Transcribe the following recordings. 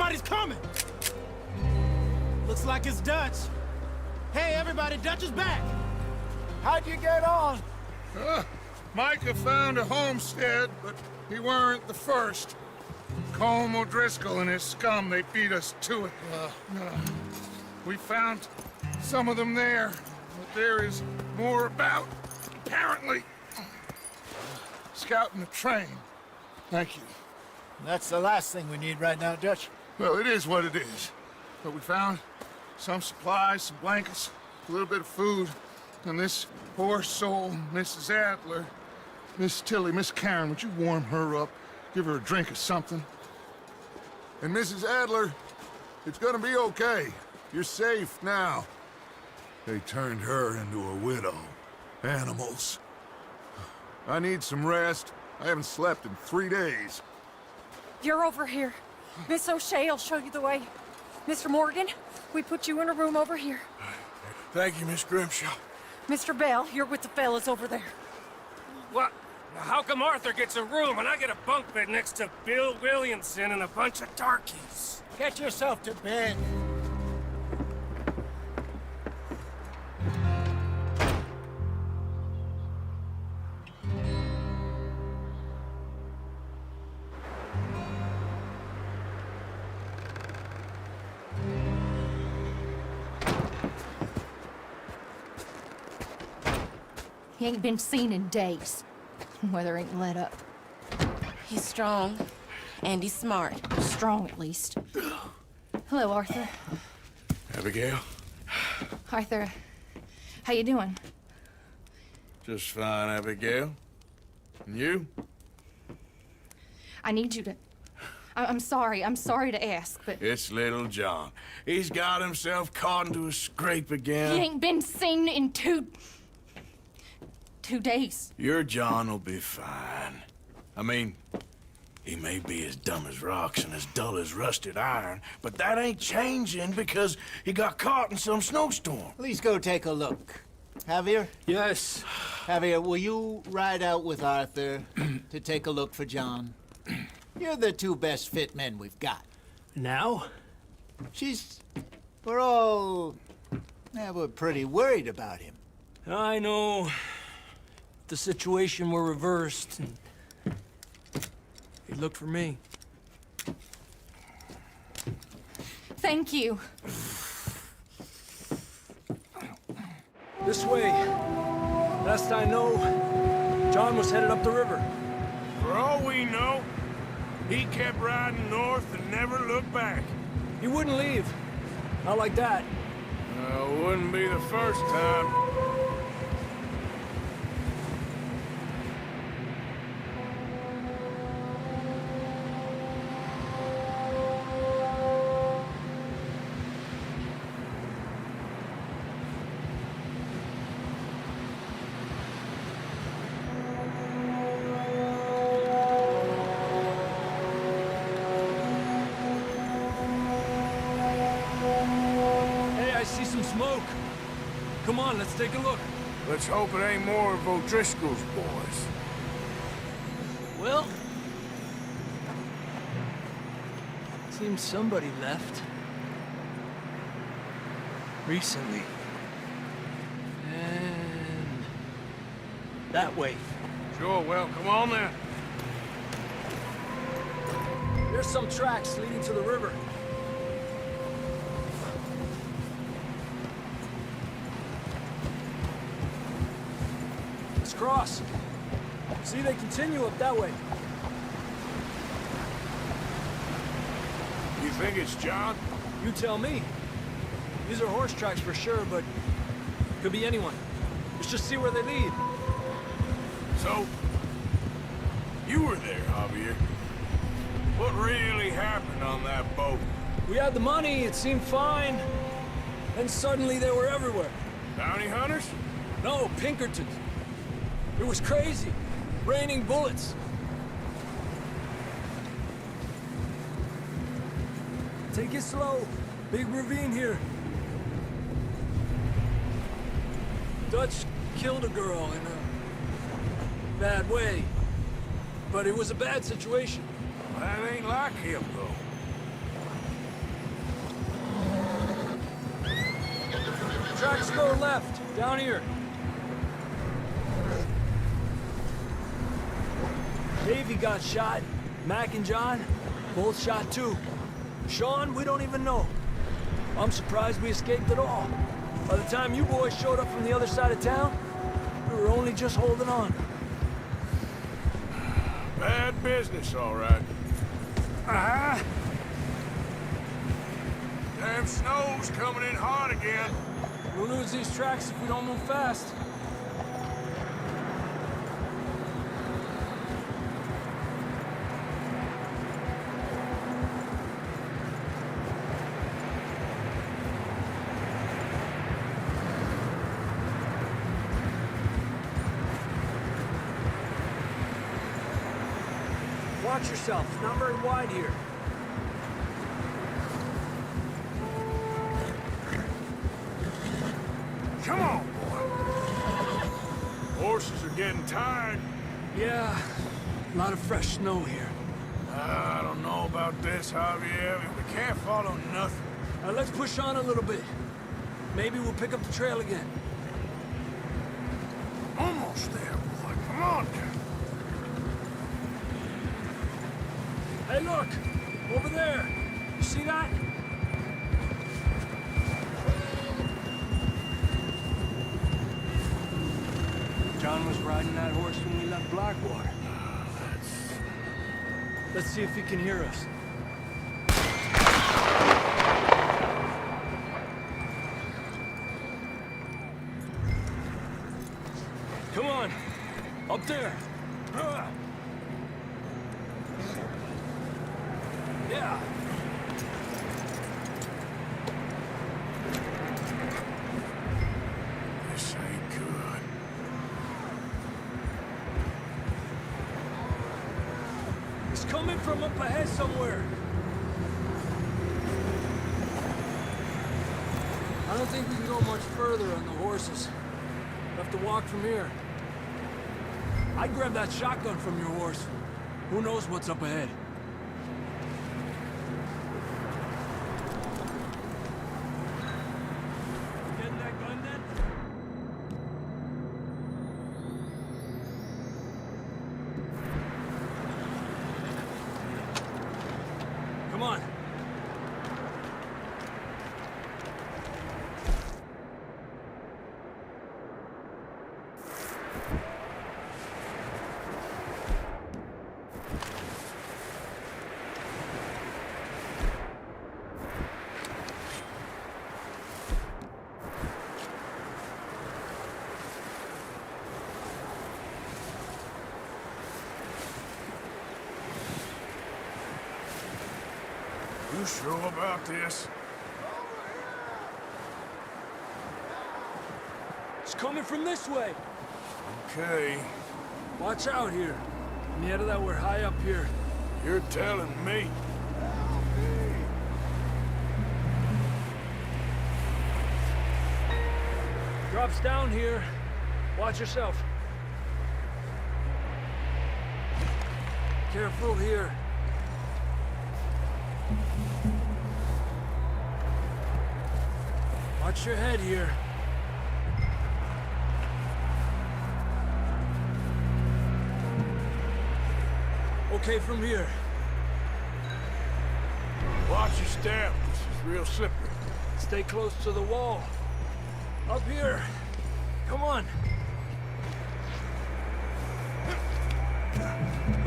Somebody's coming! Looks like it's Dutch. Hey, everybody, Dutch is back! How'd you get on? Micah found a homestead, but he weren't the first. Colm O'Driscoll and his scum, they beat us to it. We found some of them there, but there is more about, apparently. Scouting the train. Thank you. That's the last thing we need right now, Dutch. Well, it is what it is. But we found some supplies, some blankets, a little bit of food, and this poor soul, Mrs. Adler, Miss Tilly, Miss Karen, would you warm her up? Give her a drink or something? And Mrs. Adler, it's gonna be okay. You're safe now. They turned her into a widow. Animals. I need some rest. I haven't slept in 3 days. You're over here. Miss O'Shea will show you the way. Mr. Morgan, we put you in a room over here. Thank you, Miss Grimshaw. Mr. Bell, you're with the fellas over there. What? How come Arthur gets a room and I get a bunk bed next to Bill Williamson and a bunch of darkies? Get yourself to bed. He ain't been seen in days. Weather ain't let up. He's strong, and he's smart. Strong, at least. Hello, Arthur. Abigail? Arthur, how you doing? Just fine, Abigail. And you? I need you to... I'm sorry to ask, but... It's little John. He's got himself caught into a scrape again. He ain't been seen in 2 days. Your John will be fine. I mean, he may be as dumb as rocks and as dull as rusted iron, but that ain't changing because he got caught in some snowstorm. Please go take a look. Javier? Yes. Javier, will you ride out with Arthur to take a look for John? You're the 2 best fit men we've got. Now? We're all... Yeah, we're pretty worried about him. I know. The situation were reversed, and he looked for me. Thank you. This way. Last I know, John was headed up the river. For all we know, he kept riding north and never looked back. He wouldn't leave. Not like that. Wouldn't be the first time. Smoke. Come on, let's take a look. Let's hope it ain't more of O'Driscoll's boys. Well, seems somebody left. Recently. And that way. Sure, well, come on then. There's some tracks leading to the river. Cross. See, they continue up that way. You think it's John? You tell me. These are horse tracks for sure, but could be anyone. Let's just see where they lead. So, you were there, Javier. What really happened on that boat? We had the money, it seemed fine. Then suddenly they were everywhere. Bounty hunters? No, Pinkertons. It was crazy. Raining bullets. Take it slow. Big ravine here. Dutch killed a girl in a bad way. But it was a bad situation. That ain't like him, though. Tracks go left, down here. Davey got shot. Mac and John, both shot too. Sean, we don't even know. I'm surprised we escaped at all. By the time you boys showed up from the other side of town, we were only just holding on. Bad business, all right. Ah! Damn snow's coming in hard again. We'll lose these tracks if we don't move fast. Watch yourself. It's not very wide here. Come on, boy. Horses are getting tired. Yeah, a lot of fresh snow here. I don't know about this, Javier. We can't follow nothing. Let's push on a little bit. Maybe we'll pick up the trail again. Almost there, boy. Come on. Hey, look! Over there! You see that? John was riding that horse when we left Blackwater. Let's see if he can hear us. Come on! Up there! Yeah. This ain't good. It's coming from up ahead somewhere. I don't think we can go much further on the horses. We'll have to walk from here. I'd grab that shotgun from your horse. Who knows what's up ahead? Getting that gun then? Come on. You sure about this? It's coming from this way. Okay, Watch out here. Near that we're high up here. you're telling me. Drops down here. Watch yourself. Careful here. Watch your head here. Okay from here. Watch your step. This is real slippery. Stay close to the wall. Up here. Come on.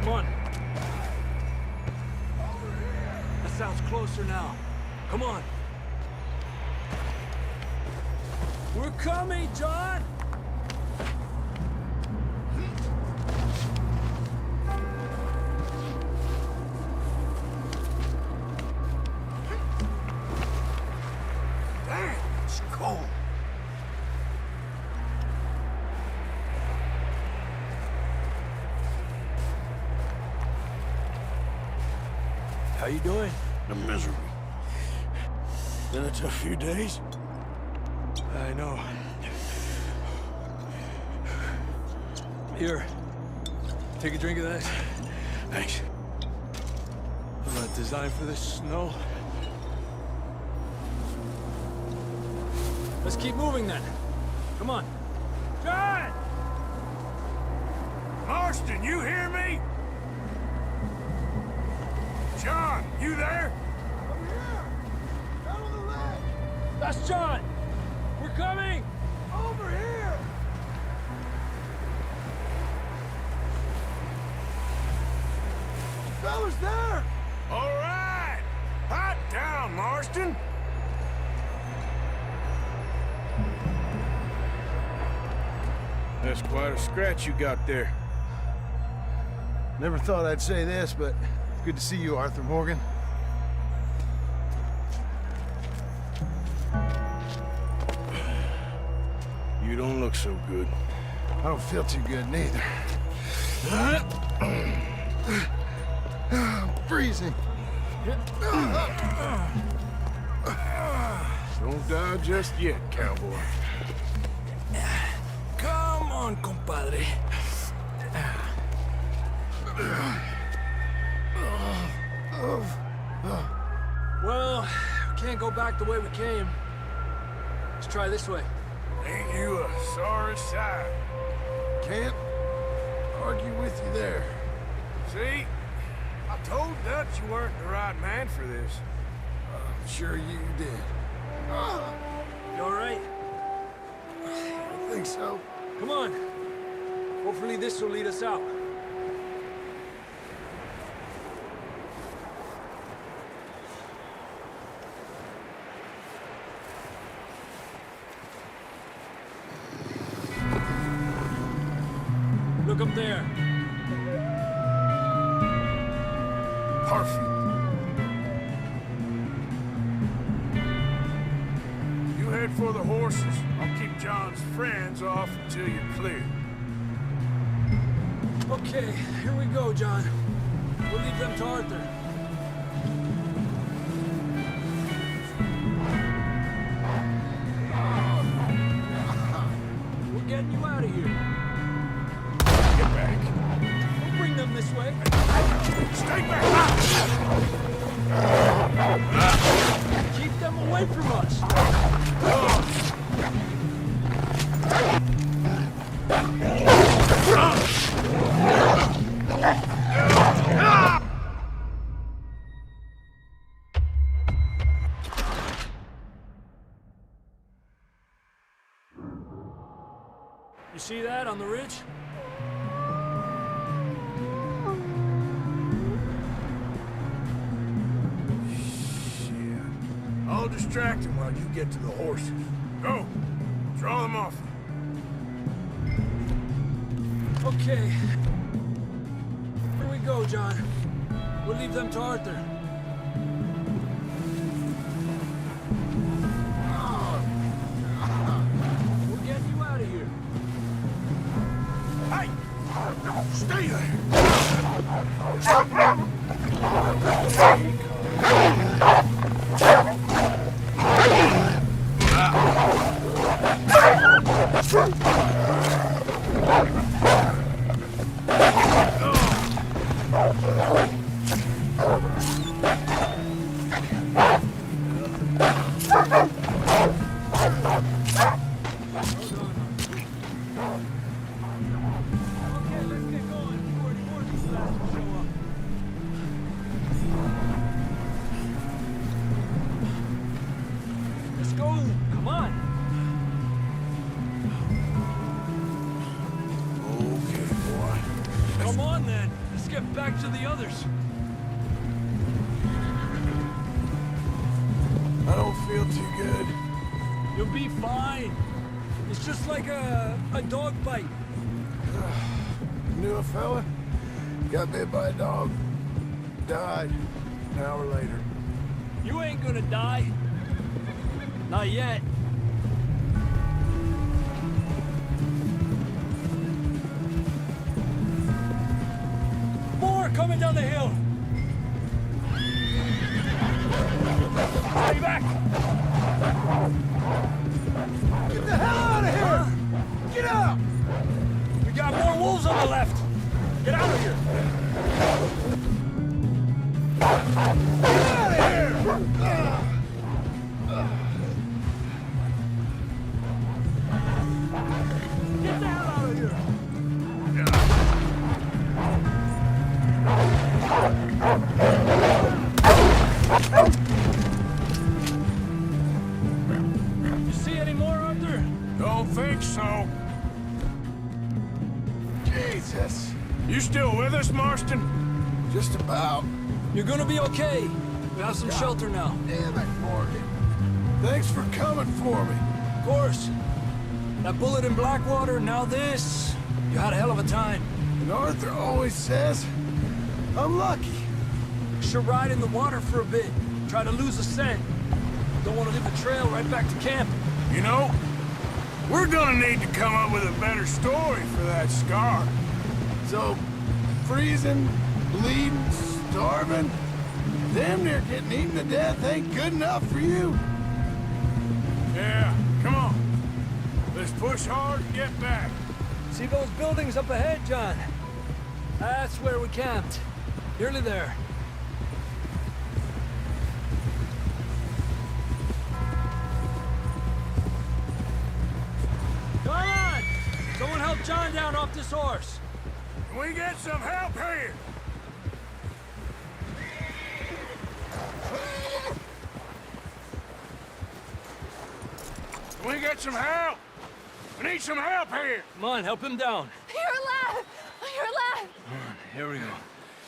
Come on. That sounds closer now. Come on. We're coming, John! Damn, it's cold. How you doing? I'm miserable. Been a tough few days. I know. Here. Take a drink of that. Thanks. I'm not designed for this snow. Let's keep moving then. Come on. John! Marston, you hear me? John, you there? That's John! We're coming! Over here! Fellas there! All right! Hot down, Marston! That's quite a scratch you got there. Never thought I'd say this, but it's good to see you, Arthur Morgan. You don't look so good. I don't feel too good, neither. I'm freezing. Don't die just yet, cowboy. Come on, compadre. Well, we can't go back the way we came. Let's try this way. Ain't you a sorry sight? Can't argue with you there. See? I told Dutch you weren't the right man for this. I'm sure you did. You all right? I think so. Come on. Hopefully this will lead us out. Look up there. Perfect. You head for the horses. I'll keep John's friends off until you're clear. Okay, here we go, John. We'll leave them to Arthur. We're getting you out of here. Get back. We'll bring them this way. Stay back! Keep them away from us. You see that on the ridge? I'll distract him while you get to the horses. Go! Draw them off. Okay. Here we go, John. We'll leave them to Arthur. We're getting you out of here. Hey! Stay there! Okay, let's get going before any more of these bastards show up. Let's go! Come on! Okay, boy. Come on then! Let's get back to the others. I don't feel too good. You'll be fine. It's just like a dog bite. Knew a fella? Got bit by a dog. Died an hour later. You ain't gonna die. Not yet. More coming down the hill. Stay back. Get the hell out of here! Get out! We got more wolves on the left. Get out of here. Get out of here! think so. Jesus! You still with us, Marston? Just about. You're gonna be okay. We have some shelter now. Damn it, Morgan. Thanks for coming for me. Of course. That bullet in Blackwater, now this. You had a hell of a time. And Arthur always says, I'm lucky. Should ride in the water for a bit. Try to lose a scent. Don't want to leave a trail right back to camp. You know, we're gonna need to come up with a better story for that scar. So, freezing, bleeding, starving, damn near getting eaten to death ain't good enough for you. Yeah, come on. Let's push hard and get back. See those buildings up ahead, John? That's where we camped. Nearly there. Come on! Someone help John down off this horse. Can we get some help here? Can we get some help? We need some help here. Come on, help him down. You're alive! You're alive! Here we go.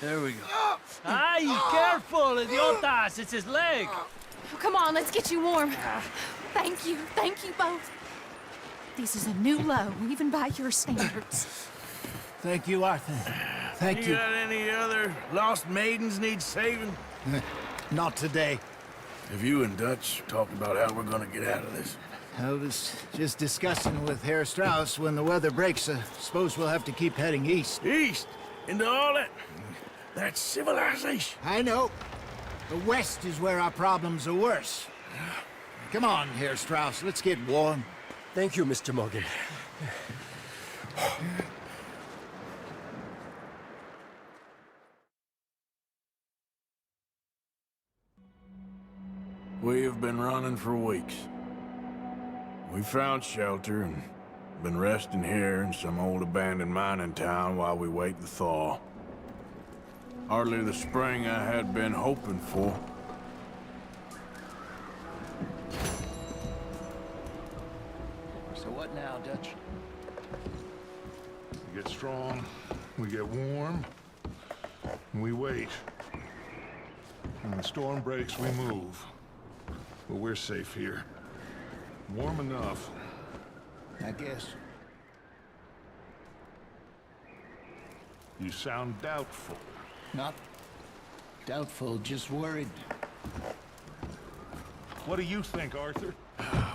There we go. Ay, careful, idiotas! It's his leg. Oh, come on, let's get you warm. Thank you both. This is a new low, even by your standards. Thank you, Arthur. Thank You you. got any other lost maidens need saving? Not today. Have you and Dutch talked about how we're gonna get out of this? I was just discussing with Herr Strauss when the weather breaks. Suppose we'll have to keep heading east. East? Into all that civilization. I know. The west is where our problems are worse. Come on, Herr Strauss. Let's get warm. Thank you, Mr. Morgan. We have been running for weeks. We found shelter and been resting here in some old abandoned mining town while we wait the thaw. Hardly the spring I had been hoping for. So what now, Dutch? We get strong, we get warm, and we wait. When the storm breaks, we move. But we're safe here. Warm enough. I guess. You sound doubtful. Not doubtful, just worried. What do you think, Arthur?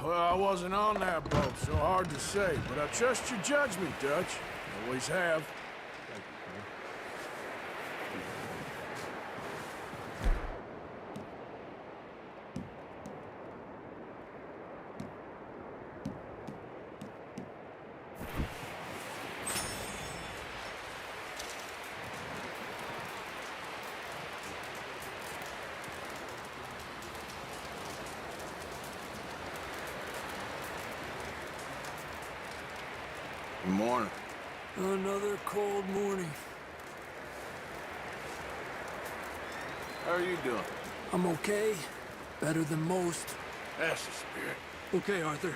Well, I wasn't on that boat, so hard to say, but I trust your judgment, Dutch. Always have. Good morning. Another cold morning. How are you doing? I'm okay. Better than most. That's the spirit. Okay, Arthur.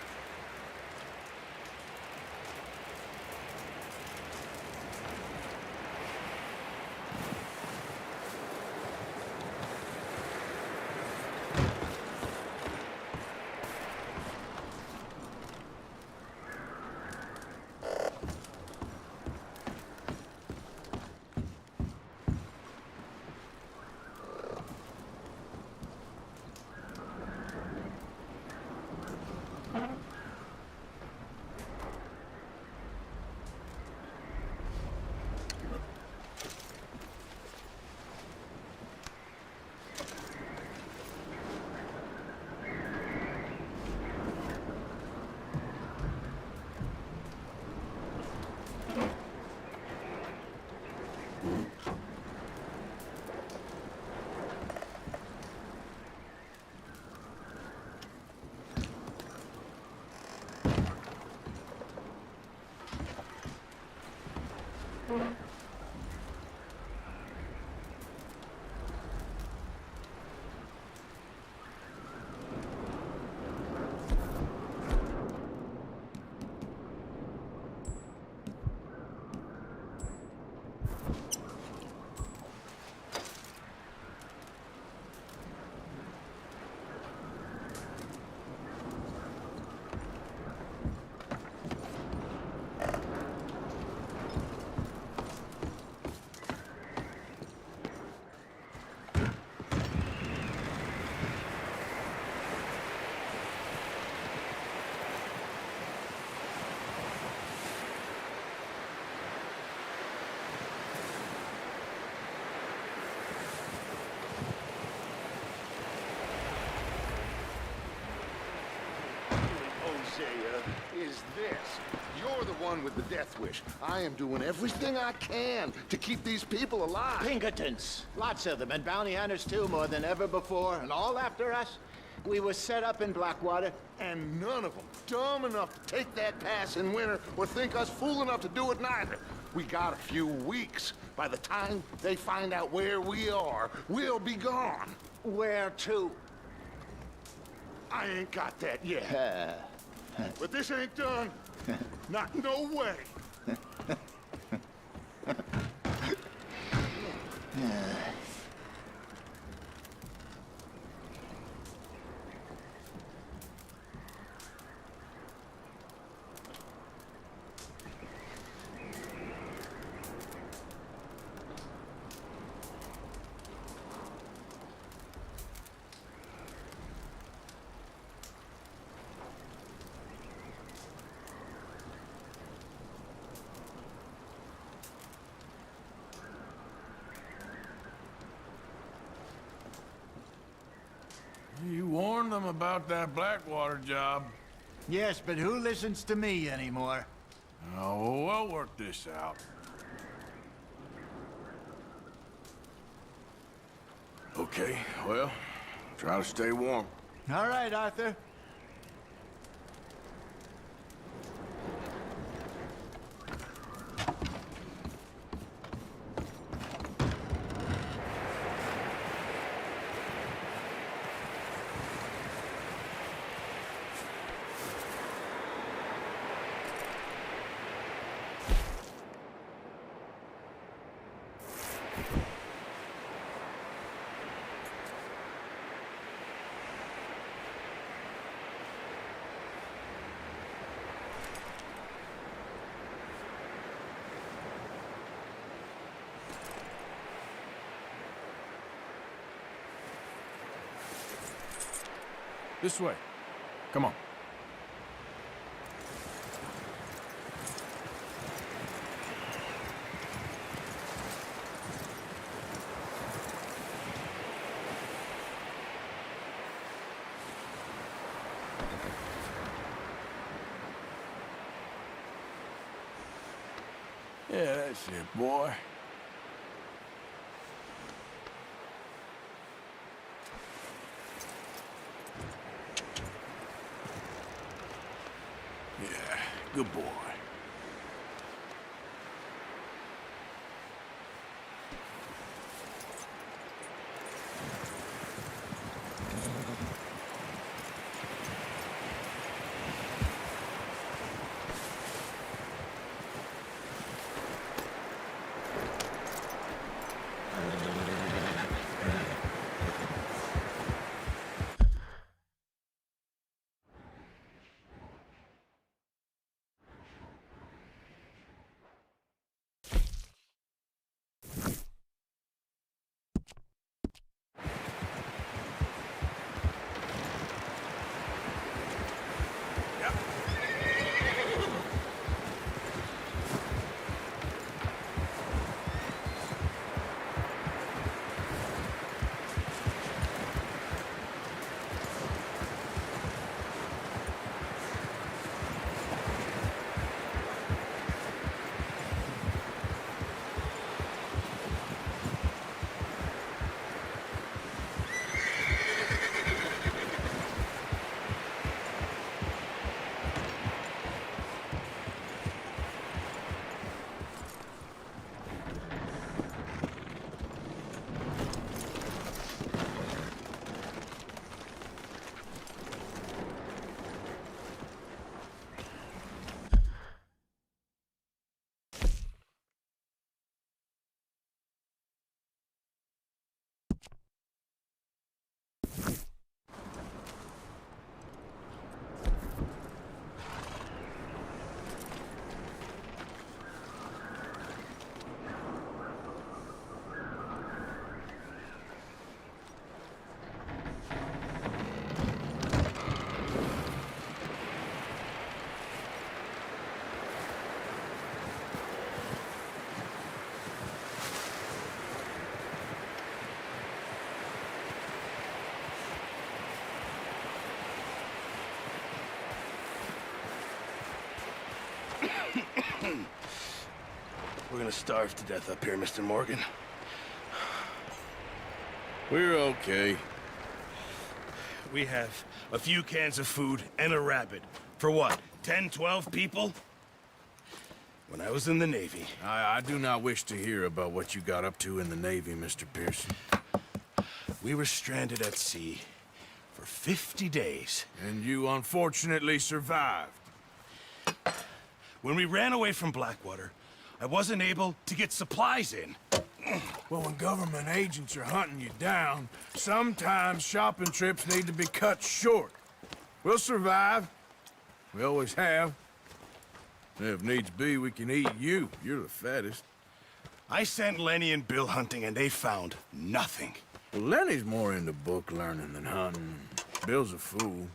is this. You're the one with the death wish. I am doing everything I can to keep these people alive. Pinkertons. Lots of them, and bounty hunters too, more than ever before, and all after us. We were set up in Blackwater. And none of them dumb enough to take that pass in winter or think us fool enough to do it neither. We got a few weeks. By the time they find out where we are, we'll be gone. Where to? I ain't got that yet. But this ain't done. Not no way. You warned them about that Blackwater job. Yes, but who listens to me anymore? Oh, we'll work this out. Okay, well, try to stay warm. All right, Arthur. This way. Come on. Yeah, that's it, boy. Yeah, good boy. We're gonna starve to death up here, Mr. Morgan. We're okay. We have a few cans of food and a rabbit. For what, 10, 12 people? When I was in the Navy... I do not wish to hear about what you got up to in the Navy, Mr. Pearson. We were stranded at sea for 50 days. And you unfortunately survived. When we ran away from Blackwater, I wasn't able to get supplies in. Well, when government agents are hunting you down, sometimes shopping trips need to be cut short. We'll survive. We always have. If needs be, we can eat you. You're the fattest. I sent Lenny and Bill hunting, and they found nothing. Well, Lenny's more into book learning than hunting. Bill's a fool.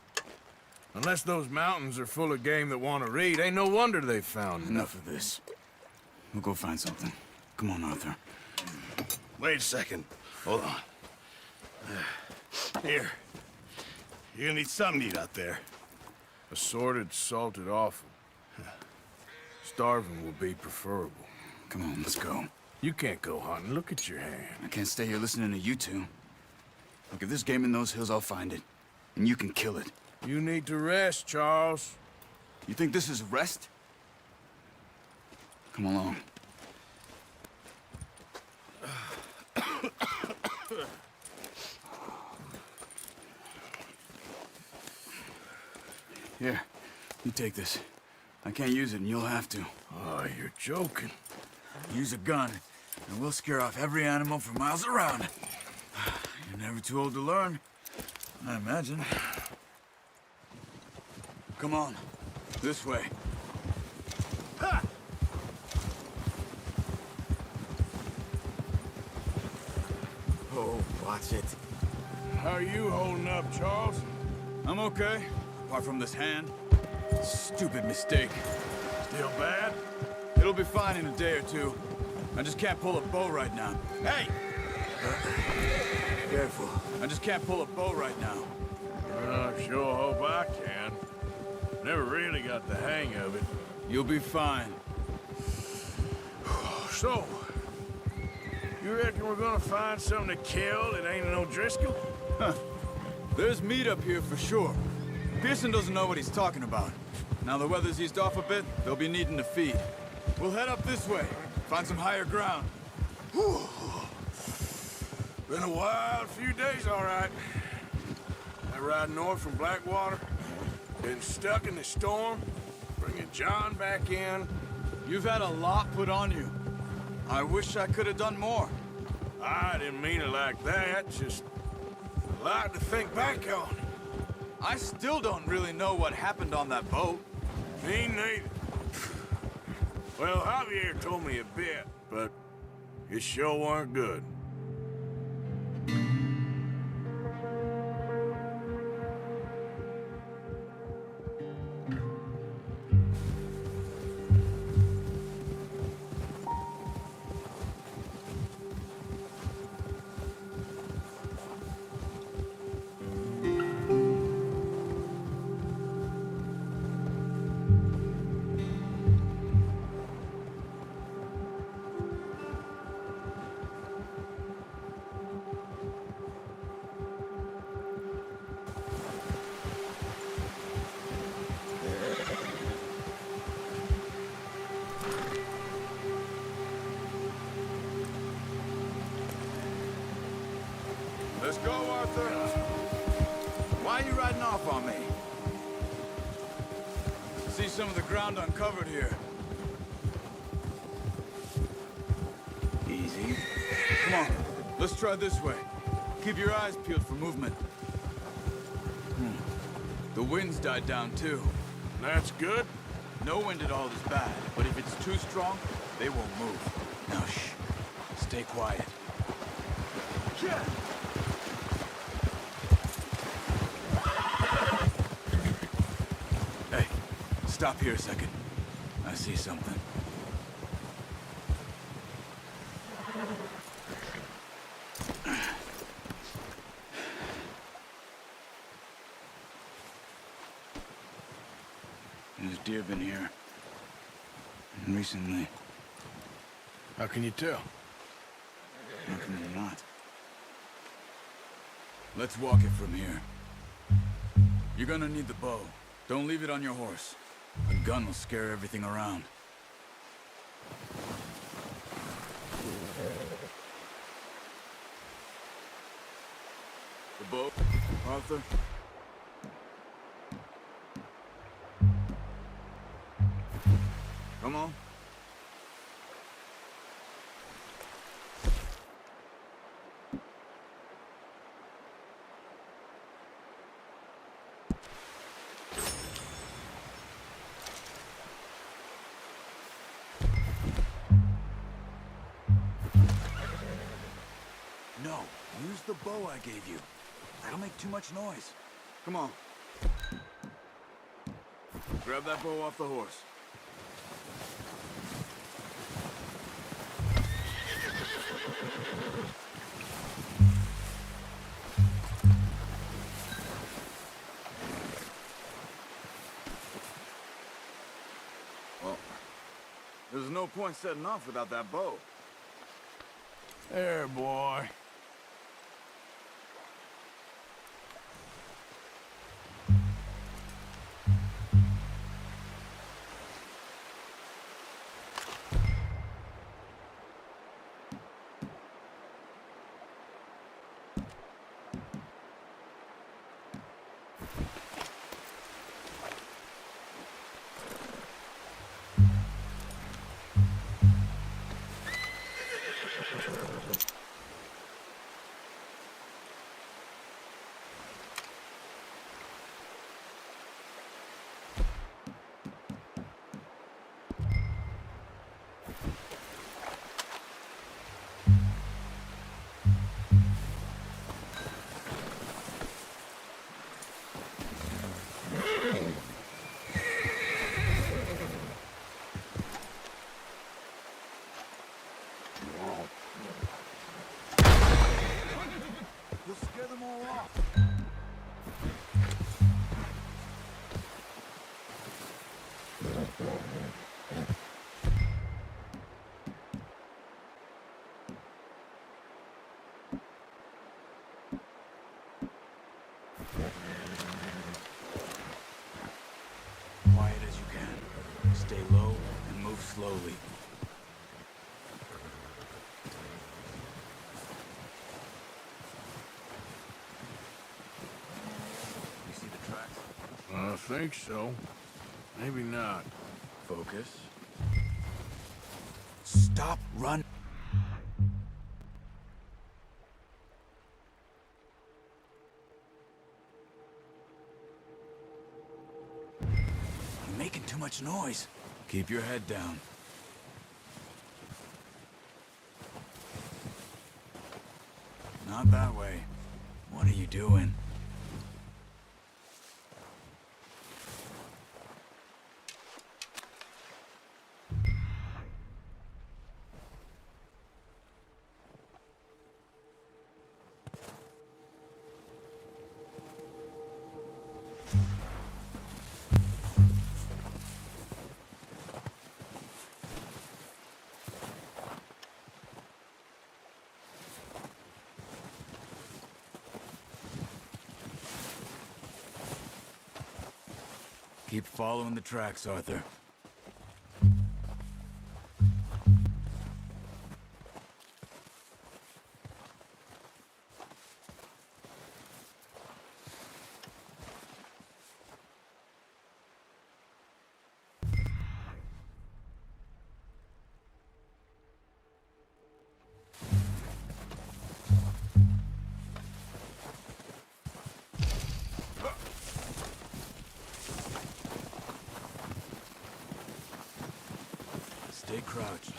Unless those mountains are full of game that want to read, ain't no wonder they found Enough of this. We'll go find something. Come on, Arthur. Wait a second. Hold on. Here. You're gonna need something to eat out there. Assorted, salted offal. Starving will be preferable. Come on, let's go. You can't go hunting. Look at your hand. I can't stay here listening to you two. Look, if there's game in those hills, I'll find it. And you can kill it. You need to rest, Charles. You think this is rest? Come along. Here, you take this. I can't use it, and you'll have to. Oh, you're joking. Use a gun, and we'll scare off every animal for miles around. You're never too old to learn, I imagine. Come on, this way. Ha! Oh, watch it. How are you holding up, Charles? I'm okay, apart from this hand. Stupid mistake. Still bad? It'll be fine in a day or two. I just can't pull a bow right now. Hey! Careful. I just can't pull a bow right now. I sure hope I can. Never really got the hang of it. You'll be fine. So, you reckon we're gonna find something to kill that ain't no Driscoll? Huh. There's meat up here for sure. Pearson doesn't know what he's talking about. Now the weather's eased off a bit, they'll be needing to feed. We'll head up this way, find some higher ground. Whew. Been a wild few days, all right. That ride north from Blackwater, been stuck in the storm, bringing John back in. You've had a lot put on you. I wish I could have done more. I didn't mean it like that, just a lot to think back on. I still don't really know what happened on that boat. Me neither. Well, Javier told me a bit, but it sure weren't good. Let's go, Arthur. Why are you riding off on me? See some of the ground uncovered here. Easy. Come on, let's try this way. Keep your eyes peeled for movement. The wind's died down, too. That's good. No wind at all is bad, but if it's too strong, they won't move. Now, shh. Stay quiet. Yeah. Hey, stop here a second. I see something. There's deer been here. Recently. How can you tell? How can you not? Let's walk it from here. You're gonna need the bow. Don't leave it on your horse. A gun will scare everything around. The bow, Arthur? Come on. No, use the bow I gave you. That'll make too much noise. Come on. Grab that bow off the horse. Well, there's no point setting off without that bow. There, boy. You'll scare them all off. Quiet as you can. Stay low and move slowly. You see the tracks? I think so. Maybe not. Focus. Stop, run. You're making too much noise. Keep your head down. Not that way. What are you doing? Keep following the tracks, Arthur. Stay crouched.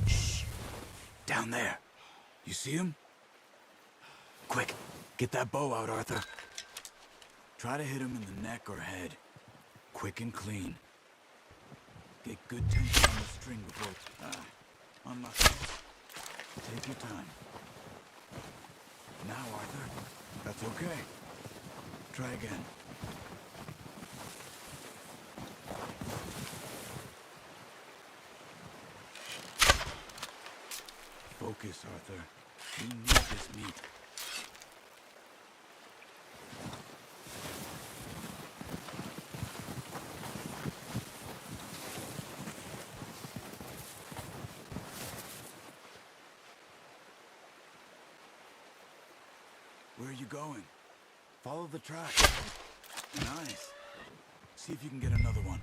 Shh. Down there. You see him? Quick, get that bow out, Arthur. Try to hit him in the neck or head. Quick and clean. Get good tension on the string before... unlock it. Take your time. Now, Arthur. That's okay. Try again. Focus, Arthur. We need this meat. Where are you going? Follow the track. Nice. See if you can get another one.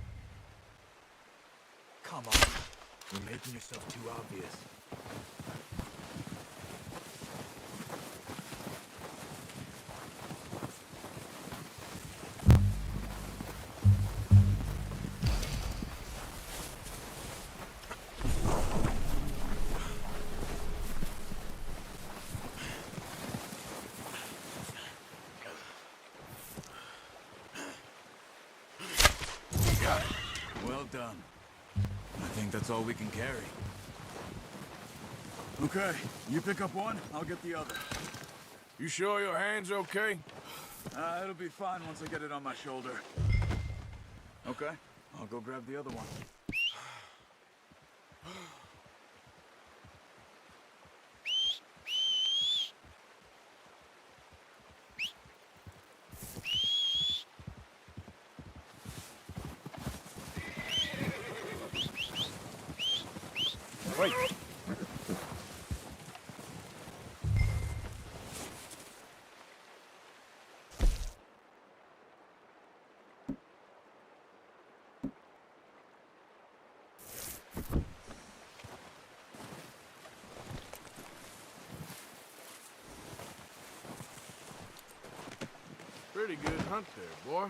Come on. You're making yourself too obvious. Well done. I think that's all we can carry. Okay, you pick up one, I'll get the other. You sure your hand's okay? It'll be fine once I get it on my shoulder. Okay, I'll go grab the other one. Wait. Pretty good hunt there, boy.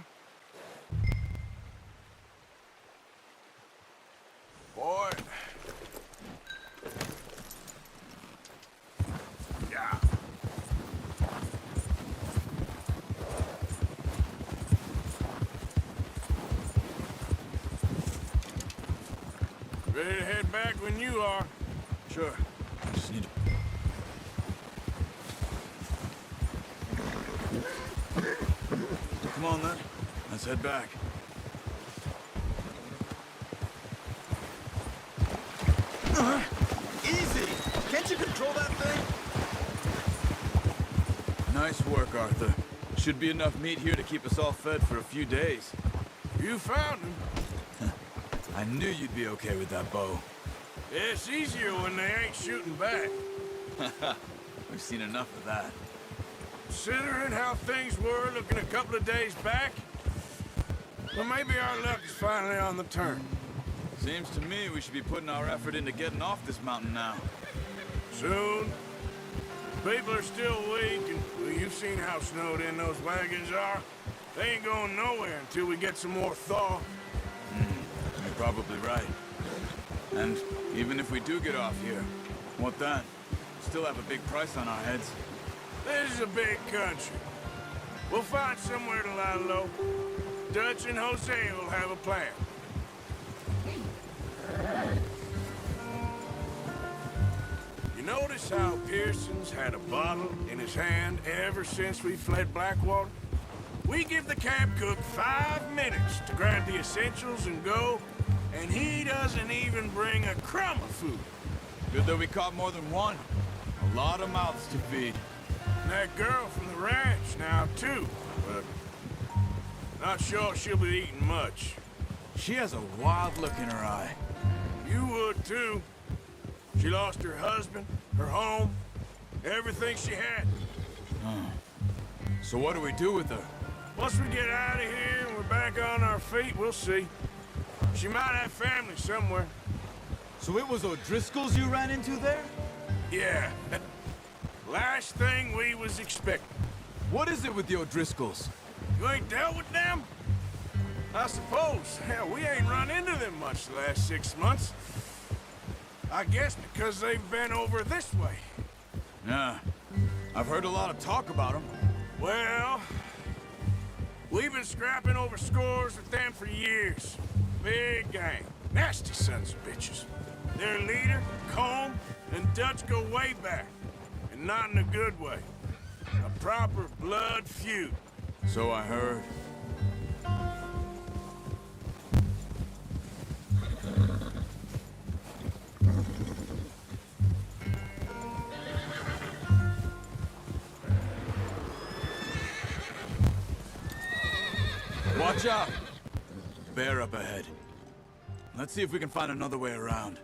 Boy. Yeah. Ready to head back when you are. Sure. I just need to... Come on, then. Let's head back. Easy! Can't you control that thing? Nice work, Arthur. Should be enough meat here to keep us all fed for a few days. You found him. I knew you'd be okay with that bow. It's easier when they ain't shooting back. We've seen enough of that. Considering how things were looking a couple of days back, well, maybe our luck is finally on the turn. Seems to me we should be putting our effort into getting off this mountain now. Soon. People are still weak, and well, you've seen how snowed in those wagons are. They ain't going nowhere until we get some more thaw. You're probably right. And even if we do get off here, what then? Still have a big price on our heads. This is a big country. We'll find somewhere to lie low. Dutch and Jose will have a plan. You notice how Pearson's had a bottle in his hand ever since we fled Blackwater? We give the camp cook 5 minutes to grab the essentials and go, and he doesn't even bring a crumb of food. Good that we caught more than one. A lot of mouths to feed. And that girl from the ranch now, too, but not sure she'll be eating much. She has a wild look in her eye. You would, too. She lost her husband, her home, everything she had. So what do we do with her? Once we get out of here and we're back on our feet, we'll see. She might have family somewhere. So it was O'Driscoll's you ran into there? Yeah. Last thing we was expecting. What is it with the O'Driscolls? You ain't dealt with them? I suppose. Hell, we ain't run into them much the last 6 months. I guess because they've been over this way. Yeah. I've heard a lot of talk about them. Well, we've been scrapping over scores with them for years. Big gang. Nasty sons of bitches. Their leader, Colm, and Dutch go way back. And not in a good way. A proper blood feud. So I heard. Watch out! Bear up ahead. Let's see if we can find another way around.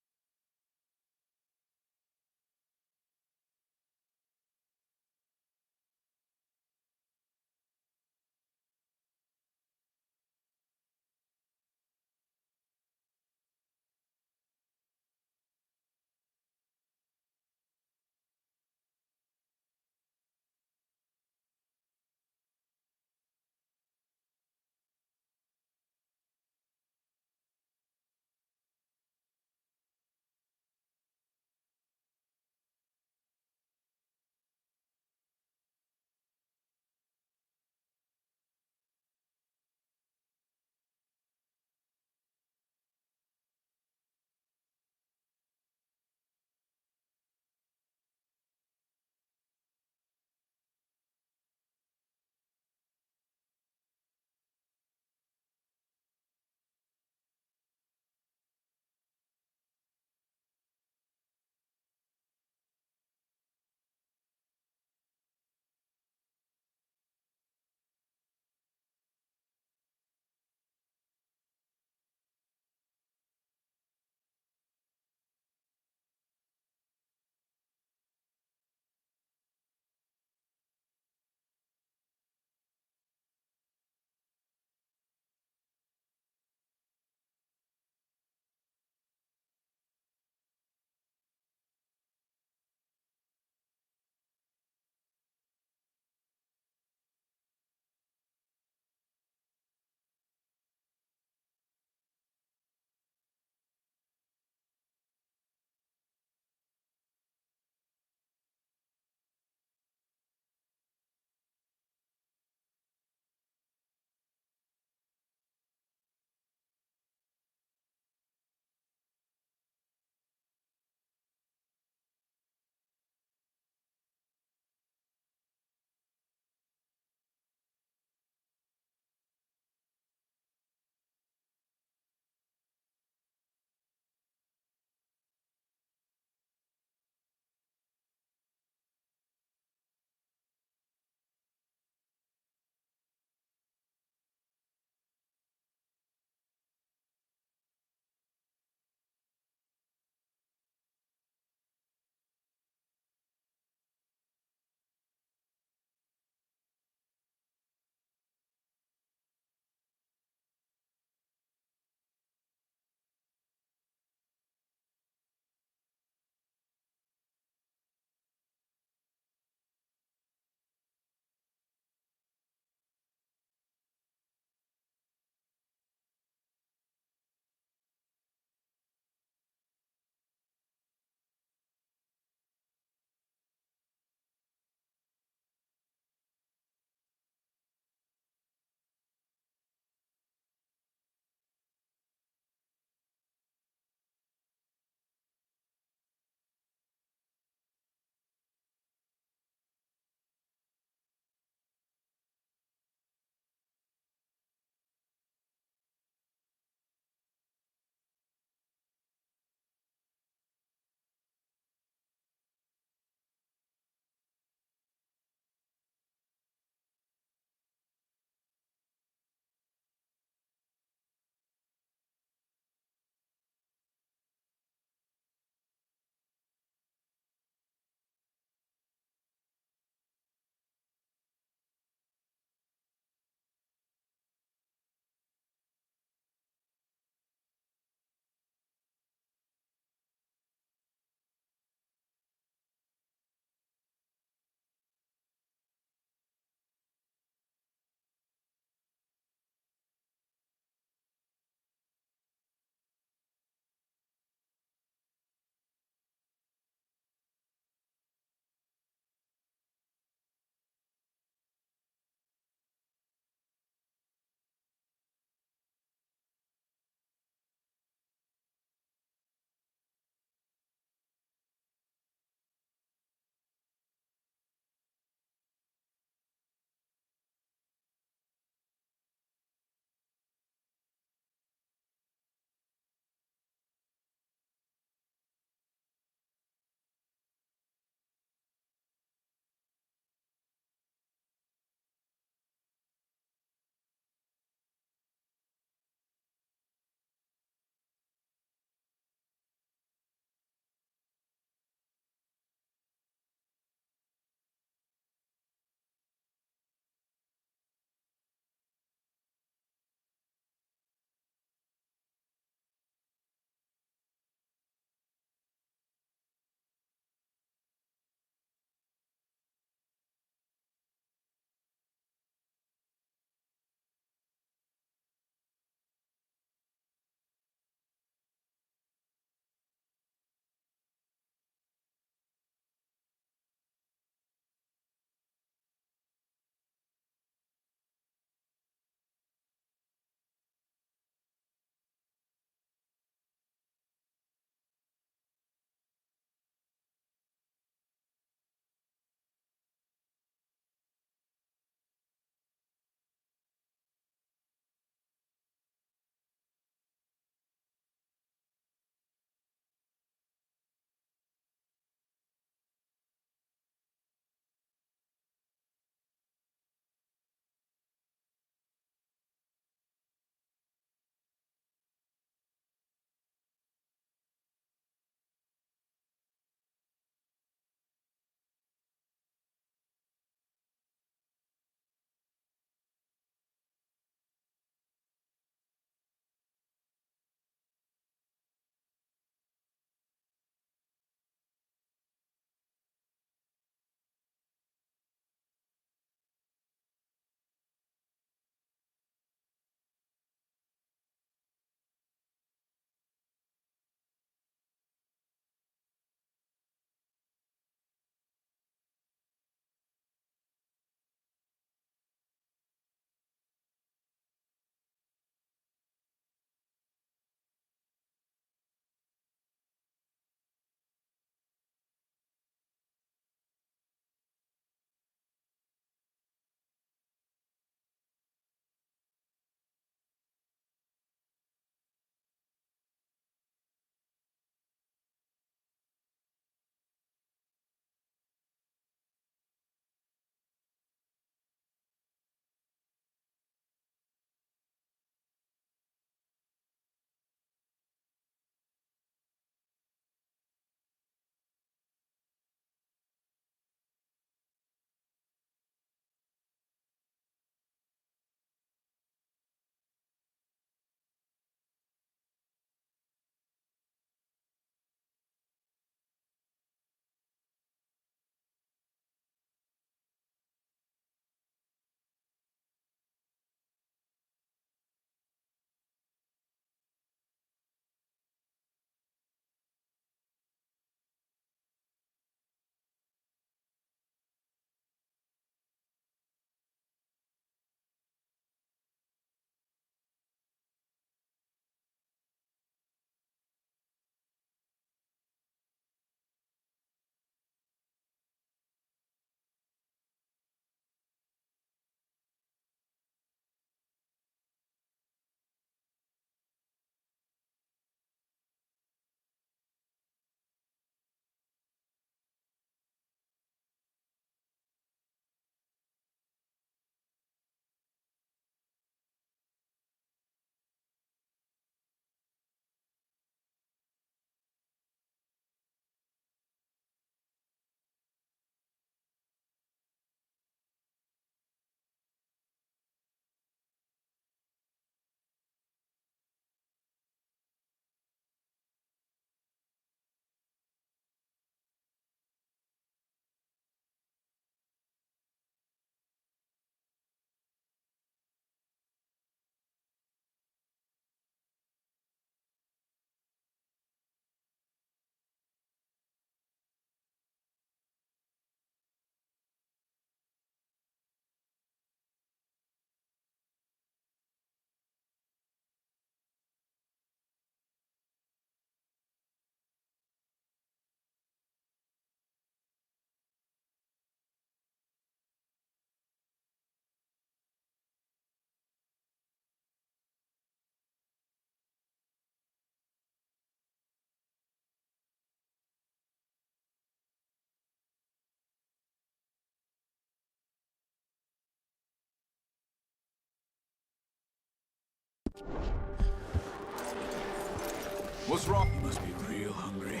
What's wrong? You must be real hungry.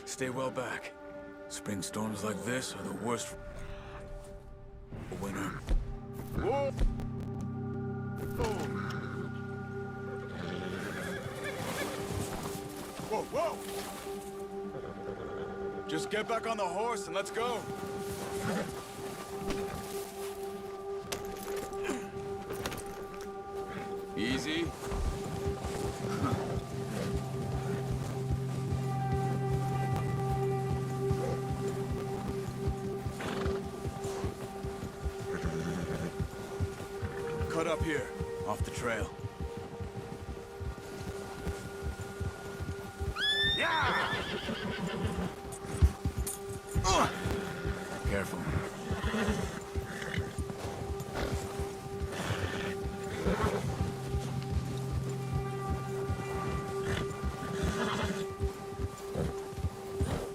Stay well back. Spring storms like this are the worst for winter. Whoa! Whoa, whoa! Just get back on the horse and let's go. Easy. Cut up here, off the trail. Yeah! Careful.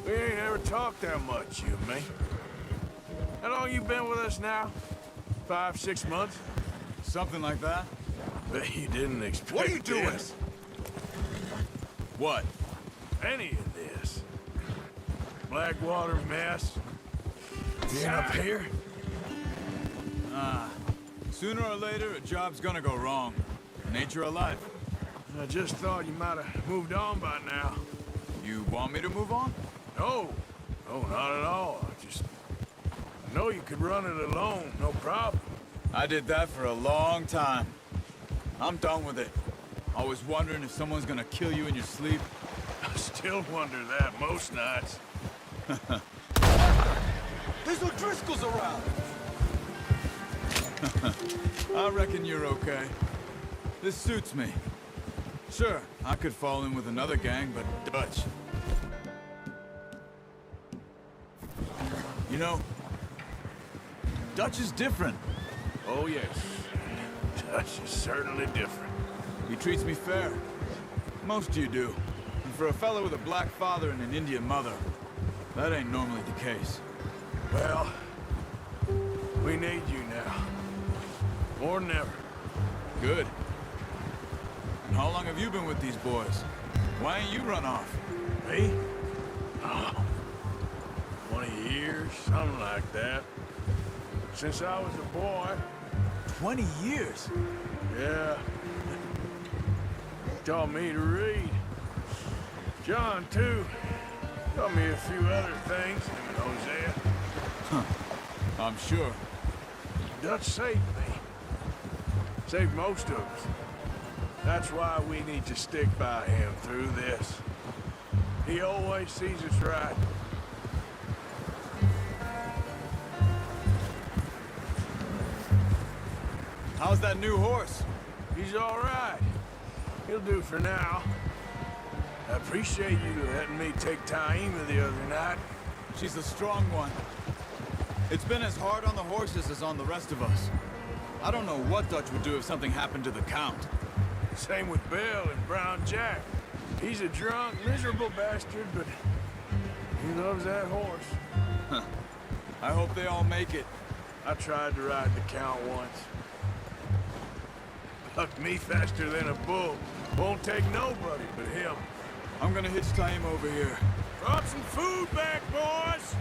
We ain't ever talked that much, you and me. How long you been with us now? 5, 6 months? Something like that. Bet you didn't expect What are you doing? this. What? Any of this. Blackwater mess. Being up here? Sooner or later, a job's gonna go wrong. Nature of life. I just thought you might have moved on by now. You want me to move on? No. No, not at all. I know you could run it alone, no problem. I did that for a long time. I'm done with it. Always wondering if someone's gonna kill you in your sleep. I still wonder that most nights. There's O'Driscoll's around! I reckon you're okay. This suits me. Sure, I could fall in with another gang, but Dutch. You know, Dutch is different. Oh, yes. Dutch is certainly different. He treats me fair. Most of you do. And for a fellow with a black father and an Indian mother, that ain't normally the case. Well, we need you now. More than ever. Good. And how long have you been with these boys? Why ain't you run off? Me? Oh, 20 years, something like that. Since I was a boy. 20 years? Yeah. Taught me to read. John, too. Taught me a few other things, him and Hosea. I'm sure. Dutch saved me. Saved most of us. That's why we need to stick by him through this. He always sees us right. How's that new horse? He's all right. He'll do for now. I appreciate you letting me take Taima the other night. She's a strong one. It's been as hard on the horses as on the rest of us. I don't know what Dutch would do if something happened to the Count. Same with Bill and Brown Jack. He's a drunk, miserable bastard, but he loves that horse. Huh. I hope they all make it. I tried to ride the Count once. Bucked me faster than a bull. Won't take nobody but him. I'm gonna hitch Taima over here. Brought some food back, boys!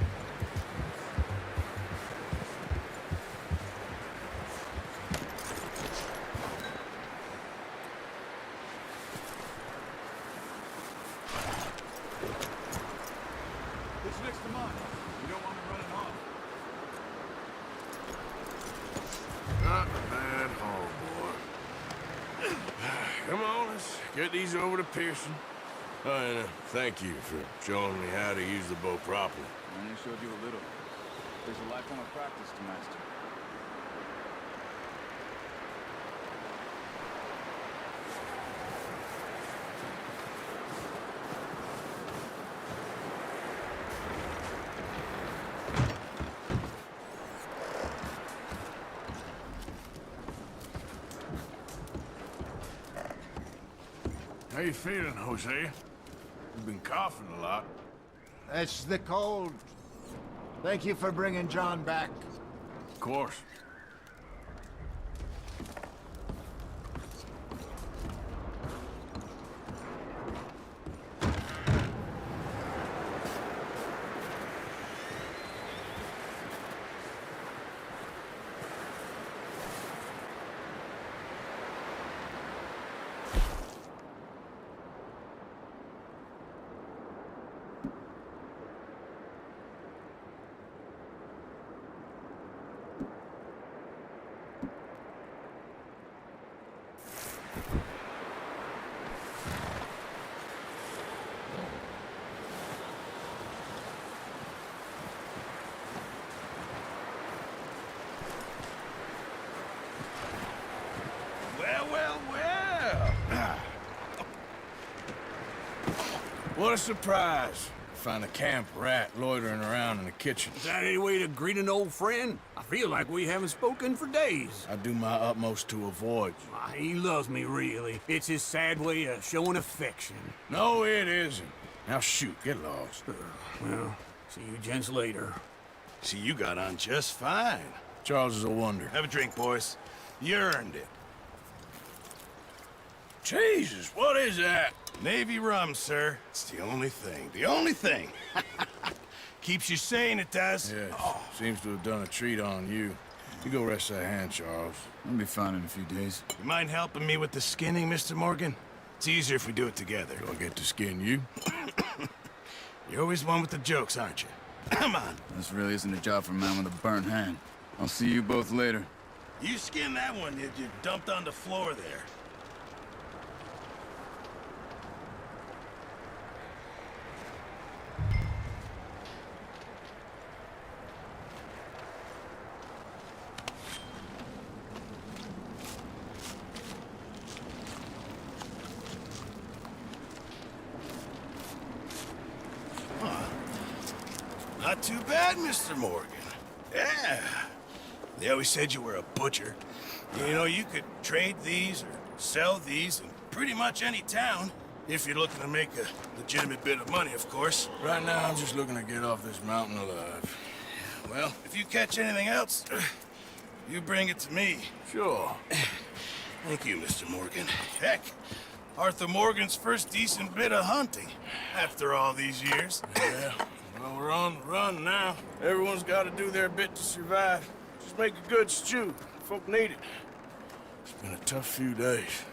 It's next to mine. You don't want me running off. Not a bad haul, boy. Come on, let's get these over to Pearson. And thank you for showing me how to use the bow properly. I only showed you a little. There's a lifetime of practice to master. How you feeling, Hosea? You've been coughing a lot. It's the cold. Thank you for bringing John back. Of course. What a surprise. Find a camp rat loitering around in the kitchen. Is that any way to greet an old friend? I feel like we haven't spoken for days. I do my utmost to avoid you. Why, he loves me, really. It's his sad way of showing affection. No, it isn't. Now shoot, get lost. Well, see you gents later. See, you got on just fine. Charles is a wonder. Have a drink, boys. You earned it. Jesus, what is that? Navy rum, sir. It's the only thing. The only thing. Keeps you sane, it does. Yes, seems to have done a treat on you. You go rest that hand, Charles. I'll be fine in a few days. You mind helping me with the skinning, Mr. Morgan? It's easier if we do it together. Do I get to skin you? You're always one with the jokes, aren't you? Come on. This really isn't a job for a man with a burnt hand. I'll see you both later. You skinned that one you dumped on the floor there. Not too bad, Mr. Morgan. Yeah. They always said you were a butcher. You know, you could trade these or sell these in pretty much any town, if you're looking to make a legitimate bit of money, of course. Right now, I'm just looking to get off this mountain alive. Well, if you catch anything else, you bring it to me. Sure. Thank you, Mr. Morgan. Heck, Arthur Morgan's first decent bit of hunting after all these years. Yeah. Well, we're on the run now. Everyone's got to do their bit to survive. Just make a good stew. Folk need it. It's been a tough few days.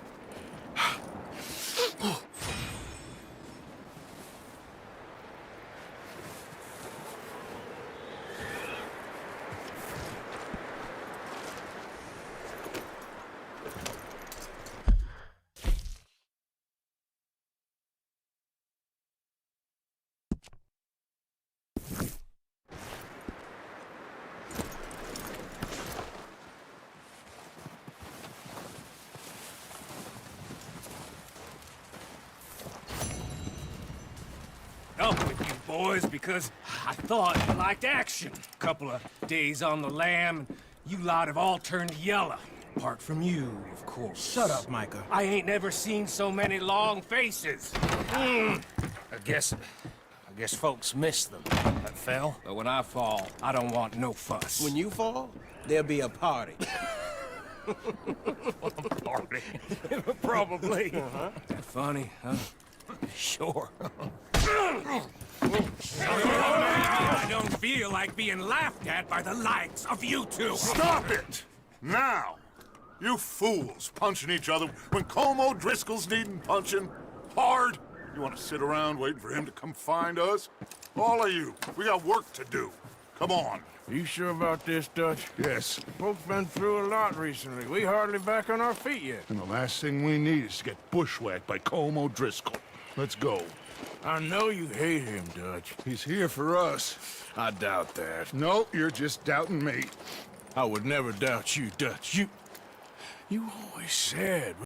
Up with you boys because I thought you liked action. Couple of days on the lam, you lot have all turned yellow. Apart from you, of course. Shut up, Micah. I ain't never seen so many long faces. I guess folks miss them that fell. But when I fall, I don't want no fuss. When you fall, there'll be a party. Party. Probably. That funny, huh? Sure. I don't feel like being laughed at by the likes of you two. Stop it! Now! You fools punching each other when Como Driscoll's needing punching hard. You want to sit around waiting for him to come find us? All of you, we got work to do. Come on. Are you sure about this, Dutch? Yes. Folks been through a lot recently. We hardly back on our feet yet. And the last thing we need is to get bushwhacked by Como Driscoll. Let's go. I know you hate him, Dutch. He's here for us. I doubt that. No, you're just doubting me. I would never doubt you, Dutch. You always said